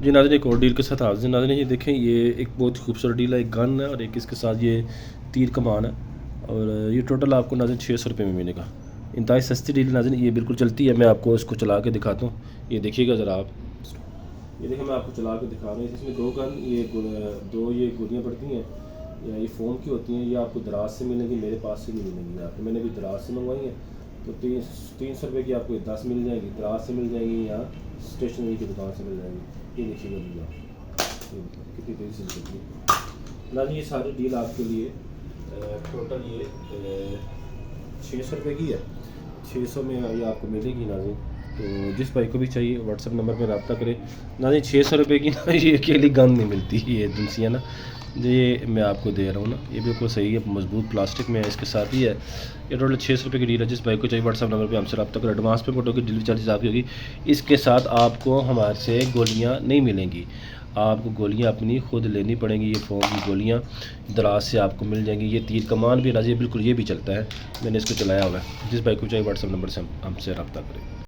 जी नाज़रीन, एक और डील के साथ हाज़िर नाज़रीन। ये देखें, ये एक बहुत ही खूबसूरत डील है। एक गन है और एक इसके साथ ये तीर कमान है और ये टोटल आपको नाज़रीन 600 रुपये में मिलेगा। इंतहाई सस्ती डील नाज़रीन, ये बिल्कुल चलती है। मैं आपको इसको चला के दिखाता हूँ, ये देखिएगा ज़रा आप। ये देखिए, मैं आपको चला के दिखा रहा हूँ। इसमें दो गन, दो ये गोलियाँ पड़ती हैं, या ये फ़ोम की होती हैं। ये आपको दराज से मिलेंगी, मेरे पास से नहीं मिलेंगी आपको। मैंने भी दराज से मंगवाई है, तो 300 रुपये की आपको 10 मिल जाएगी, दराज से मिल जाएंगी या स्टेशनरी की दुकान से मिल जाएंगी। ये देखिएगा भैया, कितनी तेज़ी से निकलती है ना। ये सारी डील आपके लिए टोटल ये 600 रुपये की है। 600 में ये आपको मिलेगी नाज़रीन। तो जिस भाई को भी चाहिए व्हाट्सएप नंबर पर रब्ता करें नाज़रीन। 600 रुपये की ना ये अकेली गन नहीं मिलती, ये एजेंसी है ना, ये मैं आपको दे रहा हूँ ना, ये बिल्कुल सही है, मजबूत प्लास्टिक में है, इसके साथ ही है। ये टोटल 600 रुपये की डील है। जिस भाई को चाहिए व्हाट्सएप नंबर पे हमसे रब्ता करें। एडवांस पेमेंट होगी, डिलीवरी चार्जेस आपकी होगी। इसके साथ आपको हमारे से गोलियाँ नहीं मिलेंगी, आपको गोलियाँ अपनी खुद लेनी पड़ेंगी। ये फ़ोम की गोलियाँ दराज से आपको मिल जाएंगी। ये तीर कमान भी ना, ये बिल्कुल ये भी चलता है, मैंने इसको चलाया हुआ है। जिस भाई को चाहिए व्हाट्सएप नंबर से हमसे रब्ता करें।